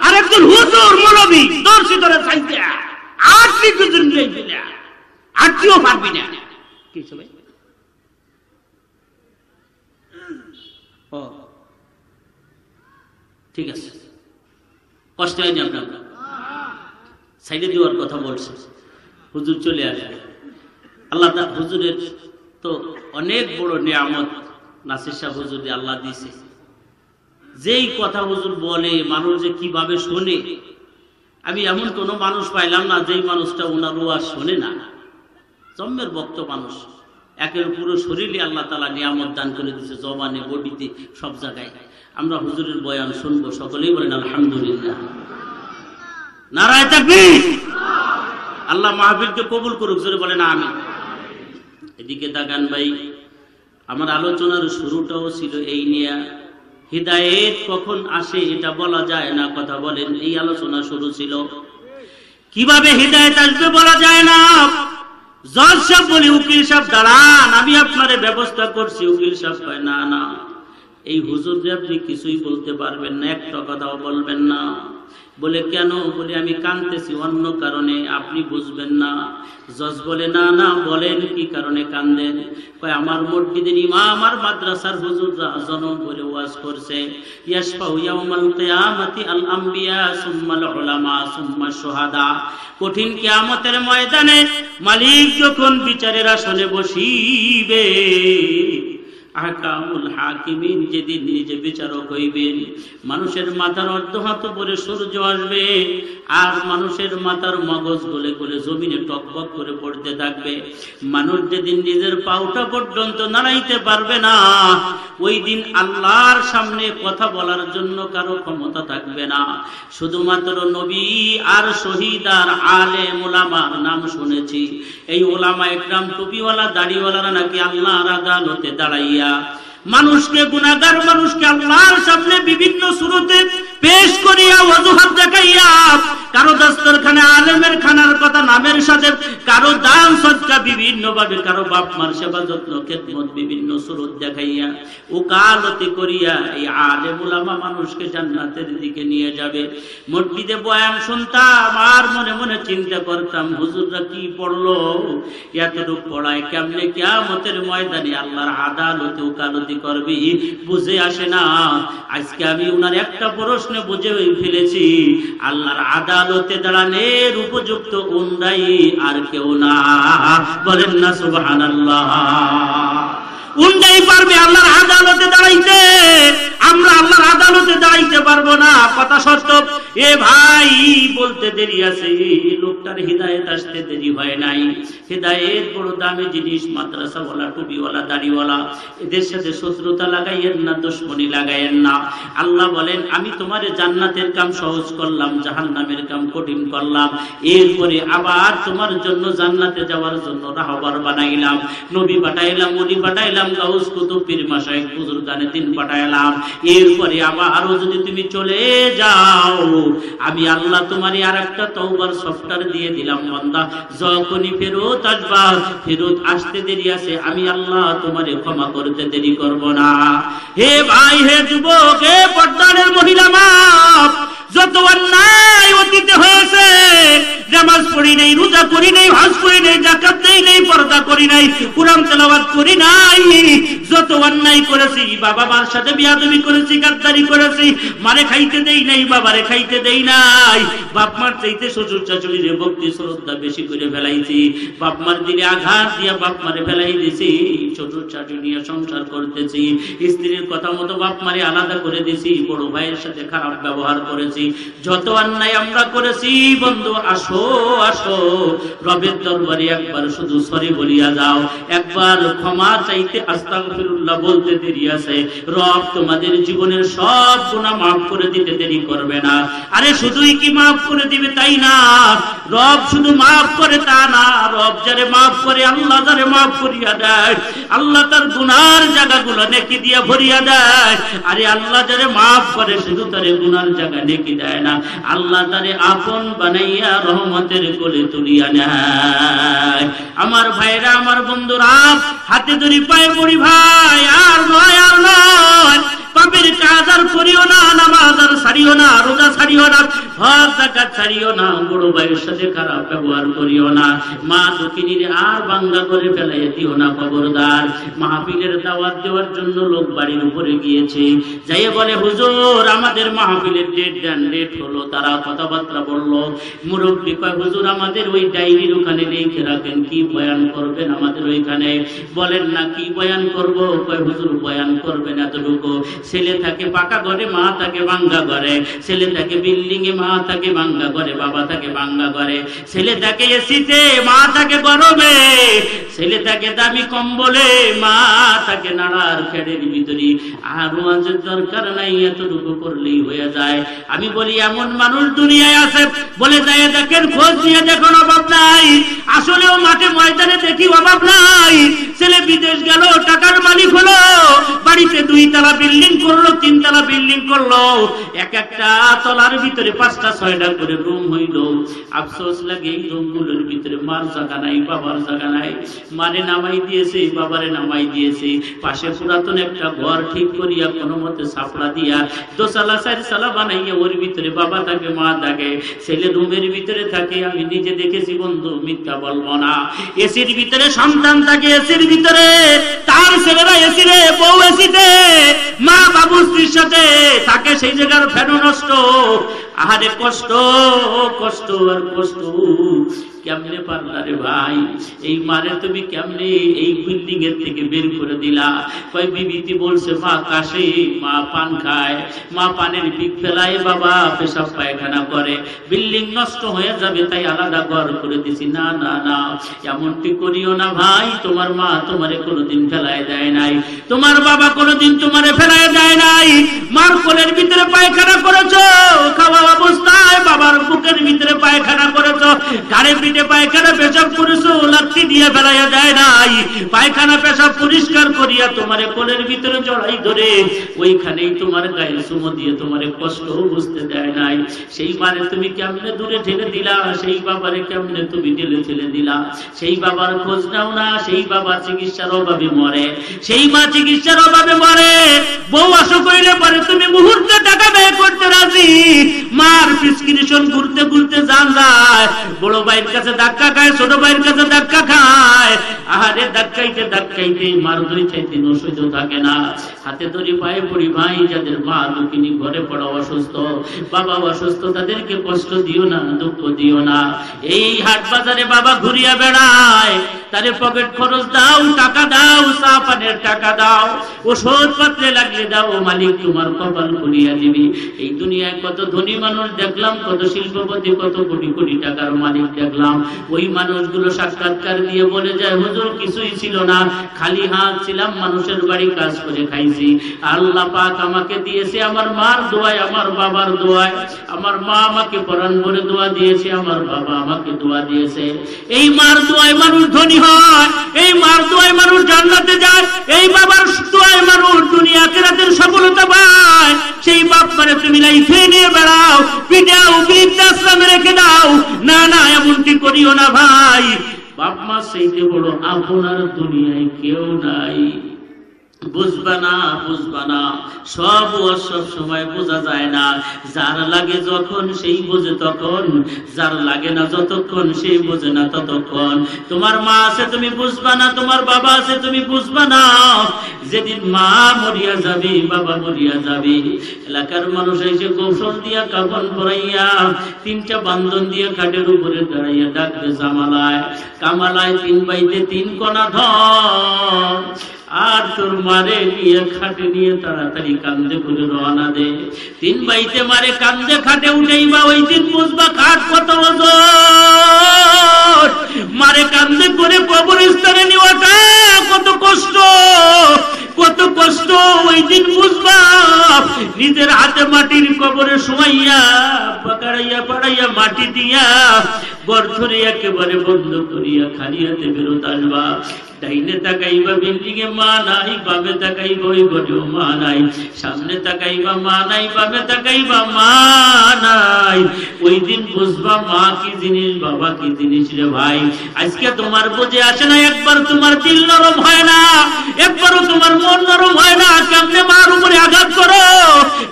[SPEAKER 1] আর একজন হুজুর মৌলবী দর্শিতরে চাইতে আটটি কুজন দিলে আটটিও পারবি না। কি সবাই ও ঠিক আছে, কষ্ট হয়নি আপনার? সাইডে দেওয়ার কথা বলছে, হুজুর চলে আসবে। আল্লাহ হুজুরের তো অনেক বড় নিয়ামত নাসির সাহেব হুজুর আল্লাহ দিছে। যেই কথা হুজুর বলে মানুষ যে কিভাবে শোনে, আমি এমন কোন মানুষ পাইলাম না যেই মানুষটা ওনার ওয়াজ শোনে না। জন্মের ভক্ত মানুষ, একের পুরো শরীরে আল্লাহ তাআলা নিয়ামত দান করে দিয়েছে, জবানে, বডিতে, সব জায়গায়। আমরা হুজুরের বয়ান শুনবো, সকলেই বলেন আলহামদুলিল্লাহ, নারায়ে তাকবীর। আল্লাহ মাহফিলকে কবুল করুক, জোরে বলেন আমিন। এদিকে তাকান ভাই, আমার আলোচনার শুরুটাও ছিল এই নিয়ে, হিদায়েত কখন আসে এটা বলা যায় না, কথা বলেন। এই আলোচনা শুরু ছিল কিভাবে হিদায়েত আসবে বলা যায় না। জজ সাহেব বলি, উকিল সাহেব দাঁড়ান, আমি আপনারে ব্যবস্থা করছি। উকিল সাহেব কয় না না, এই হুজুরকে আপনি কিছুই বলতে পারবেন না, একটা কথাও বলবেন না। বলে কেন? বলে আমি কাঁদতেছি অন্য কারণে, আপনি বুঝবেন না। জজ বলে না না, বলেন কি কারণে কাঁদেন? কয় আমার মসজিদের ইমাম, আমার মাদ্রাসার হুজুররা জনম করে ওয়াজ করছে, ইয়াশফাউ ইয়াউমাল কিয়ামাতি আল আমবিয়া সুম্মাল উলামা সুম্মাশ শুহাদা। কঠিন কিয়ামতের ময়দানে মালিক যখন বিচারের আসনে বসিবে, আহকামুল হাকিমিন যেদিন নিজে বিচারক হইবেন, মানুষের মাথার অর্ধ হাত উপরে সূর্য আসবে, আর মানুষের মাথার মগজ গলে গলে জমিনে টকবক করে পড়তে থাকবে। মানুষ যেদিন নিজের পাউটা পর্যন্ত নাড়াইতে পারবে না, ওই দিন আল্লাহর সামনে কথা বলার জন্য কারো ক্ষমতা থাকবে না। শুধুমাত্র নবী আর শহীদ আর আলেম ওলামার নাম শুনেছি। এই ওলামা একরাম, টুপিওয়ালা, দাড়িওয়ালারা নাকি আল্লাহর আদালতে দাঁড়াইয়া মানুষকে, গুনাহগার মানুষকে আল্লাহর সামনে বিভিন্ন সুরতে পেশ করিয়া, ওয়াজুহাত দেখাইয়া, কারো দস্তরখানে আলেমের খানার কথা নামের সাথে, কারো দান সদকা বিভিন্ন ভাবে, কারো বাপ মার সেবা যত্ন খেদমত বিভিন্ন সুরত দেখাইয়া, ওকালতি করিয়া এই আলেম উলামা মানুষকে জান্নাতের দিকে নিয়ে যাবে। মসজিদে বয়ান শুনতাম আর মনে মনে চিন্তা করতাম, হুজুররা কি পড়লো, এতটুকু পড়ায় কেমনে কিয়ামতের ময়দানে আল্লাহর আদালতে ওকালতি করবি, বুঝে আসে না। আজকে আমি উনার একটা প্রশ্ন বুঝে ফেলেছি, আল্লাহর আদালতে দাঁড়ানোর উপযুক্ত উন্দাই আর কেউ না। বলেন না সুবহানাল্লাহ। উন্দাই পারবে আল্লাহর আদালতে দাঁড়াইতে, আমরা আল্লাহর আদালতে দাঁড়াইতে পারবো না। কথা সত্য। এ ভাই বলতে দেরি আছে, লোকটার হিদায়েত আসতে দেরি হয় নাই। হিদায়েত বড় দামি জিনিস। মাদ্রাসাওয়ালা, টুপিওয়ালা, দাড়িওয়ালা, এদের সাথে শত্রুতা লাগাইয়েন না, দুশমনি লাগাইয়েন না। আল্লাহ বলেন, আমি তোমার জান্নাতের কাম সহজ করলাম, জাহান্নামের কাম কঠিন করলাম। এরপরে আবার তোমার জন্য জান্নাতে যাওয়ার জন্য রাহবার বানাইলাম, নবী পাঠাইলাম, ওলি পাঠাইলাম, গাউস কুতুব পীর মাশায়েখ বুজুর্গানে দিন পাঠাইলাম। এরপরে আবারও যদি তুমি চলে যাও, আমি আল্লাহ তোমারই আর একটা তওবার সফটওয়্যার দিয়ে দিলাম, বান্দা যখনই ফেরত আসবা, ফেরত আসতে দেরি আছে, আমি আল্লাহ তোমারে ক্ষমা করতে দেরি করব না। হে ভাই, হে যুবক, হে পর্দার মহিলা মা, যত অন্যায় অতীতে হয়েছে, নামাজ পড়ি নাই, রোজা করি নাই, হজ করি নাই, যাকাত দেই নাই, পর্দা করি নাই, কুরআন তেলাওয়াত করি নাই, যত অন্যায় করেছি, বাবা মার সাথে বিয়াদবি করেছি, গাদ্দারি করেছি, মারে খাইতে দেই নাই, বাবারে খাইতে দেই নাই, বাপ মার চাইতে শ্বশুর শাশুড়ির ভক্তি শ্রদ্ধা বেশি করে ফেলাইছি, বাপ মার দিলে আঘাত দিয়া বাপ মারে ফেলাই দিছি, শ্বশুর শাশুড়ি নিয়ে সংসার করতেছি, স্ত্রীর কথা মতো বাপ মারে আলাদা করে দিছি, বড় ভাইয়ের সাথে খারাপ ব্যবহার করেছি, যত অন্যায় আমরা করেছি বন্ধু, আসো আসো রবের দরবারে একবার শুধু সরি বলিয়া যাও, একবার ক্ষমা চাইতে আস্তাগফিরুল্লাহ বলতে দেরি আছে, রব তোমাদের জীবনের সব গুনাহ মাফ করে দিতে দেরি করবে না। আরে শুধুই কি মাফ করে দিবে তাই না, রব শুধু মাফ করে তা না, রব যারে মাফ করে, আল্লাহ যারে মাফ করিয়া দেয়, আল্লাহ তার গুনার জায়গাগুলো নেকি দিয়া ভরিয়া দেয়। আরে আল্লাহ যারে মাফ করে শুধু তারে গুনার জায়গা নেকি দেয় না, আল্লাহ তারে আপন বানাইয়া রহমতের কোলে তুলিয়া নেয়। আমার ভাইরা, আমার বন্ধুরা, হাতে ধরি পায়ে পড়ি ভাই, আর নয় আর নয়, পাপের কাজ আর করিও না, নামাজ আর ছাড়িও না, রোজা ছাড়িও না, হজ যাকাত ছাড়িও না, বড় ভাইয়ের সাথে খারাপ ব্যবহার করিও না, মা দুঃখিনীর আর বাঙ্গা করে ফেলাই দিও না, খবরদার। মাহফিলের দাওয়াত দেওয়ার জন্য লোক বাড়ির উপরে গিয়েছে, যাই বলে হুজুর আমাদের মাহফিলের ডেট দেন, ডেট হলো, তারা কথাবার্তা বললো, মুরব্বী কয় হুজুর আমাদের ওই ডায়েরির ওখানে লিখে রাখেন কি বয়ান করবেন আমাদের ওইখানে, বলেন না কি বয়ান করব, কয় হুজুর বয়ান করবেন এতটুকু, ছেলে থাকে পাকা ঘরে, মা থাকে ভাঙ্গা ঘরে, ছেলে থাকে বিল্ডিং এ, মা থাকে ভাঙ্গা ঘরে, বাবা থাকে ভাঙ্গা ঘরে, ছেলে থাকে এসিতে, মা থাকে গরমে, ছেলে থাকে দামি কম্বলে, মা থাকে নাড়ার খেড়ের ভিতরে, আর ওয়াজের দরকার নাই, এতটুকু করলেই হয়ে যায়। আমি বলি এমন মানুষ দুনিয়ায় আছে, বলে যায় দেখেন, খোঁজ নিয়ে দেখুন অভাব নাই, আসলেও মাঠে ময়দানে দেখি অভাব নাই, ছেলে বিদেশ গেল, টাকার মালিক হলো, বাড়িতে 2 তলা বিল্ডিং করলো, 3 তলা বিল্ডিং করলো, এক একটা তলার ভিতরে 5টা 6টা করে রুম হইল, আফসোস লাগে এই রুমগুলোর ভিতরে মার জায়গা নাই, বাবার জায়গা নাই, মারে নামাই দিয়েছে, বাবারে নামাই দিয়েছে, পাশে পুরাতন একটা ঘর ঠিক করিয়া কোনো মতে সাপড়া দিয়া 2 তলা 4 তলা বানাইয়া ওর ভিতরে বাবা থাকে, মা থাকে, ছেলে রুমের ভিতরে থাকে, আমি নিজে দেখেছি বন্ধু, মিথ্যা বলবো না, এসির ভিতরে সন্তান থাকে, এসির ভিতরে তার ছেলেরা এসিরে, বউ এসিতে, মা বাবু স্ত্রীর সাথে থাকে, সেই জায়গার ফ্যানও নষ্ট, আহারে কষ্ট কষ্ট আর কষ্ট, কেমনে পারলা রে ভাই, এই মারে তুমি কেমনে এই বিল্ডিং এর থেকে বের করে দিলা, কয় বিবিতি বলছে মা কাশে, মা পান খায়, মা পানের পিক ফেলায়, বাবা পেশাব পায়খানা করে, বিল্ডিং নষ্ট হয়ে যাবে তাই আলাদা ঘর করে দিছি। না না না, এমনটি করিও না ভাই, তোমার মা তোমারে কোনোদিন ফেলায় দেয় নাই, তোমার বাবা কোনোদিন তোমারে ফেলায় দেয় নাই, মার কোলের ভিতরে পায়খানা করেছো, খাওয়া অবস্থায় বাবার বুকের ভিতরে পায়খানা করেছো, গাড়ি পিঠে পায়খানা পেশাব করেছো, লাঠি দিয়ে ফেলাইয়া দেয় নাই, পায়খানা পেশাব পরিষ্কার করিয়া তোমারে কোলের ভিতরে জড়াই ধরে ওইখানেই তোমার গায়ে চুমো দিয়ে তোমারে কষ্ট বুঝতে দেয় নাই, সেই মারে তুমি কেমনে দূরে ঠেলে দিলা, সেই বাবারে কেমনে তুমি ঠেলে দিলা, সেই বাবার খোঁজ নাও না, সেই বাবা চিকিৎসার অভাবে মরে, সেই মা চিকিৎসার অভাবে মরে, বউ আশা করিলে পরে তুমি মুহূর্তে টাকা ব্যয় করতে রাজি, মার প্রেসক্রিপশন ঘুরতে ঘুরতে জান যায়, বড় ভাইয়ের কাছে ধাক্কা খায়, ছোট ভাইয়ের কাছে ধাক্কা খায়, আহারে ধাক্কাইতে ধাক্কাইতে মার ধরি চাইতে নসইত থাকে না। হাতে ধরি পায়ে পড়ি ভাই, যাদের মা দুঃখিনী ঘরে পড়া অসুস্থ, বাবা অসুস্থ, তাদেরকে কষ্ট দিও না, দুঃখ দিও না। এই হাট বাজারে বাবা ঘুরিয়া বেড়ায়, তারে পকেট খরচ দাও, টাকা দাও, চা পানের টাকা দাও, ওষুধ পাত্রে লাগলে দাও, মালিক তোমার কপাল খুলিয়া দিবি। এই দুনিয়ায় কত ধনী মানুষ দেখলাম, কত শিল্পপতি, কত কোটি কোটি টাকার মালিক দেখলাম, ওই মানুষগুলো সাক্ষাৎকার দিয়ে বলে যায় হুজুর কিছুই ছিল না, খালি হাত ছিলাম, মানুষের বাড়ি কাজ করে খাইছি, আল্লাহ পাক আমাকে দিয়েছে আমার মার দোয়ায়, আমার বাবার দোয়ায়, আমার মা আমাকে পরাণ ভরে দোয়া দিয়েছে, আমার বাবা আমাকে দোয়া দিয়েছে। এই মার দোয়ায় মানুষ ধনী হয়, এই মার দোয়ায় মানুষ জান্নাতে যায়, এই বাবার দোয়ায় মানুষ দুনিয়া আখিরাতের সফলতা পায়। সেই বাপ মারে তুমি লাইফে নিয়ে বেড়াও, পিটাও, বৃদ্ধাশ্রমে রেখে দাও, না না এমনটি করিও না ভাই, বাপ মা সেইতে বড় আপনার দুনিয়ায় কেউ নাই। বুঝবা না, সব সময় বোঝা যায় না। যার লাগে যখন সেই বোঝে তখন, যার লাগে না যতক্ষণ সেই বোঝে না ততক্ষণ। তোমার মা আছে তুমি বুঝবা না, তোমার বাবা আছে তুমি বুঝবা না। যেদিন মা মরিয়া যাবে, বাবা মরিয়া যাবে, এলাকার মানুষ এসে গোসল দিয়া কাফন পরাইয়া 3টা বান্ধন দিয়ে খাটের উপরে দাঁড়াইয়া ডাকবে জামালায়, কামালায় 3 বাইতে 3 কণা ধন। আর তোর মারে নিয়ে খাটে নিয়ে তাড়াতাড়ি কান্দে করে রওনা দে। 3 বাইতে মারে কান্দে খাটে উঠাইবা, ওই দিন বুঝবা খাট কত ওজন। মারে কান্দে করে কবরস্থানে নেওয়াটা কত কষ্ট, কত কষ্ট। ওই দিন বুঝবা নিজের হাতে মাটির কবরে শোয়াইয়া পাড়াইয়া মাটি দিয়া গর্থরে একেবারে বন্ধ করিয়া খালি হাতে বেরোত আসবা। ডাইনে তাকাইবা বিল্ডিং এ মা নাই, বামে তাকাইবা ওই ঘরেও মা নাই, সামনে তাকাইবা মা নাই, বামে তাকাইবা মা নাই। ওই দিন বুঝবা মা কি জিনিস, বাবা কি জিনিস রে ভাই। আজকে তোমার বুঝে আসে না, একবার তোমার দিল নরম হয় না, একবারও তোমার মন নরম হয় না। কেমনে মার উপরে আঘাত করো,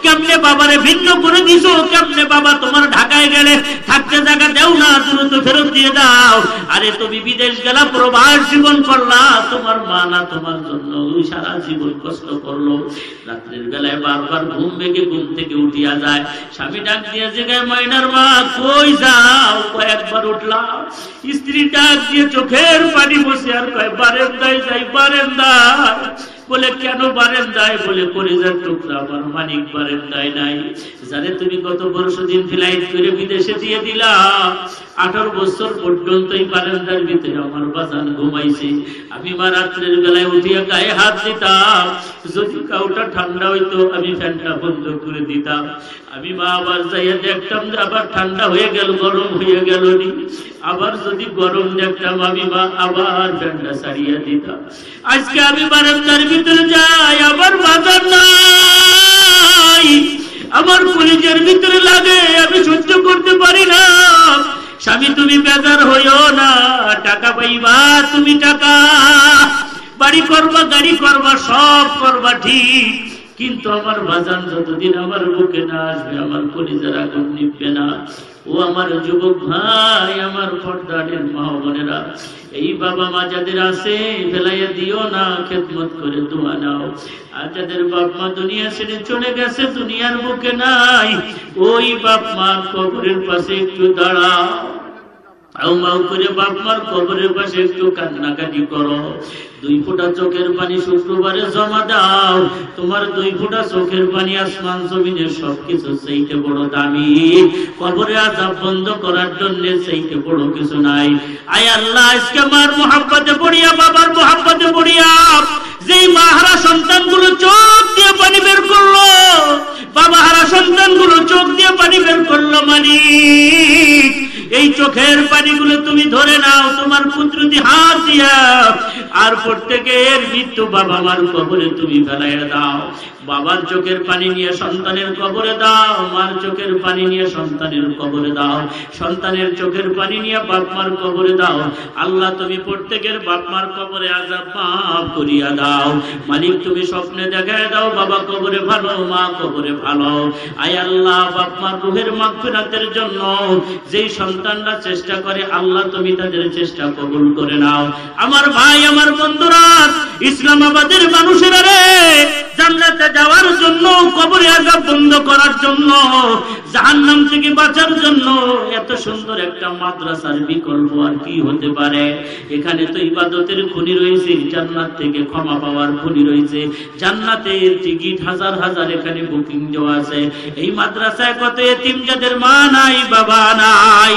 [SPEAKER 1] কেমনে বাবারে ভিন্ন করে দিছো, কেমনে বাবা তোমার ঢাকায় গেলে থাকতে জায়গা দেও না, দ্রুত ফেরত দিয়ে দাও। আরে তুমি বিদেশ গেলা, প্রবাস জীবন করলা, তোমার মা না তোমার জন্য সারা জীবন কষ্ট করলো। রাত্রের বেলায় বারবার ঘুম ভেঙে ঘুম থেকে উঠিয়া যায়, স্বামী ডাক দিয়ে জায়গায় ময়নার মা কই যাও, কয়েকবার উঠলাম। স্ত্রী ডাক দিয়ে চোখের পানি বসে আর কয় বারেন্দায় যাই, বারেন্দায়। বলে কেন বারেন্দায়? বলে কলিজার টুকরা আমার মানিক বারেন্দায় নাই, জানে তুমি কত বর্ষদিন ফ্লাইট করে বিদেশে দিয়ে দিলা। 18 বছর পর্যন্ত এই বারান্দার ভিতরে আমার বাজান ঘুমাইছে। আমি মা রাত্রের বেলায় উঠিয়া গায়ে হাত দিতাম, যদি কাউটা ঠান্ডা হইতো আমি ফ্যানটা বন্ধ করে দিতাম। আমি মা আবার যাইয়া দেখতাম যে আবার ঠান্ডা হয়ে গেল, গরম হয়ে গেল নি। আবার যদি গরম দেখতাম আমি মা আবার ফ্যানটা ছাড়িয়া দিতাম। আজকে আমি বারান্দার ভিতরে যাই, আবার বাজার নাই, আমার কলিজার ভিতরে লাগে, আমি সহ্য করতে পারি না। স্বামী তুমি বেজার হইও না, টাকা পাইবা তুমি, টাকা বাড়ি করবা, গাড়ি করবা, সব করবা ঠিক, কিন্তু আমার বাজান যতদিন আমার বুকে না আসবে আমার কলিজার আগুন নিভবে না। ও আমার যুবক ভাই, আমার পর্দারের মা বোনেরা, এই বাবা মা যাদের আছে ফেলাইয়া দিও না, খেদমত করে দোয়া নাও। আর যাদের বাপ মা দুনিয়া ছেড়ে চলে গেছে, দুনিয়ার বুকে নাই, ওই বাপ মার কবরের পাশে একটু দাঁড়াও, মাও করে বাপ মার কবরের পাশে একটু কান্নাকাটি করো। 2 ফোঁটা চোখের পানি শুক্রবারে জমা দাও। তোমার 2 ফোঁটা চোখের পানি আসমান জমিনের সবকিছু চাইতে বড় দামি। কবরে আযাব বন্ধ করার জন্য চাইতে বড় কিছু নাই। আয় আল্লাহ, আজকে মার মোহাব্বতে পড়িয়া, বাবার মোহাব্বতে পড়িয়া যেই মা হারা সন্তানগুলো চোখ দিয়ে পানি বের করলো, বাবা হারা সন্তানগুলো চোখ দিয়ে পানি বের করলো, মালিক এই চোখের পানিগুলো তুমি ধরে নাও তোমার কুদরতি হাত দিয়া, আর প্রত্যেকের মৃত্যু বাবা মার কবরে তুমি ফেলাইয়া দাও। বাবার চোখের পানি নিয়ে সন্তানের কবরে দাও, মার চোখের পানি নিয়ে সন্তানের কবরে দাও, সন্তানের চোখের পানি নিয়ে বাপ মার কবরে দাও। আল্লাহ তুমি প্রত্যেকের বাপ মার কবরে আযাব মাফ করিয়া দাও। মালিক তুমি স্বপ্নে দেখায় দাও বাবা কবরে ভালো, মা কবরে ভালো। আয় আল্লাহ, বাপ মার রূহের মাগফিরাতের জন্য যেই সন্তানরা চেষ্টা করে আল্লাহ তুমি তাদের চেষ্টা কবুল করে নাও। আমার ভাই, আমার বন্ধুরা, ইসলামাবাদের মানুষেরা রে, জান্নাতে যাওয়ার জন্য, কবরে আযাব বন্ধ করার জন্য, জাহান্নাম থেকে বাঁচার জন্য এত সুন্দর একটা মাদ্রাসার বিকল্প আর কি হতে পারে? এখানে তো ইবাদতের খনি রয়েছে, জান্নাত থেকে ক্ষমা পাওয়ার খনি রয়েছে, জান্নাতের টিকিট হাজার হাজার এখানে বুকিং দেওয়া আছে। এই মাদ্রাসায় কত এতিম যাদের মা নাই, বাবা নাই,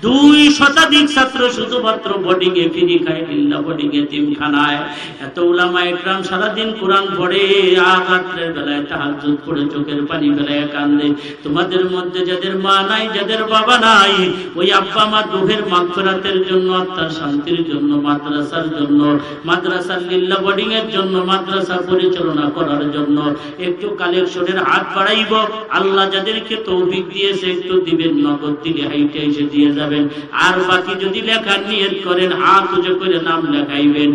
[SPEAKER 1] 2 শতাধিক ছাত্র শুধুমাত্র বোর্ডিং এ ফিরি খায়, বিল্লা বোর্ডিং এ তিমখানায়। এত উলামা ইকরাম সারাদিন কোরআন পড়ে, আর রাত্রের বেলায় তাহাজ্জুদ পড়ে চোখের পানি ফেলায় কান্দে। তোমাদের মধ্যে যাদের মা নাই, যাদের বাবা নাই, ওই আব্বা মা রূহের মাগফিরাতের জন্য, আত্মার শান্তির জন্য, মাদ্রাসার জন্য, মাদ্রাসার লিল্লা বোর্ডিং এর জন্য, মাদ্রাসা পরিচালনা করার জন্য একটু কালেকশনের হাত বাড়াইব। আল্লাহ যাদেরকে তৌফিক দিয়েছে একটু দিবেন, নগদ দিলে হাইটে এসে দিয়ে যাবেন। আর বাকি যদি লেখার নিয়ত করেন হাত উঁচু করে নাম লেখাইবেন।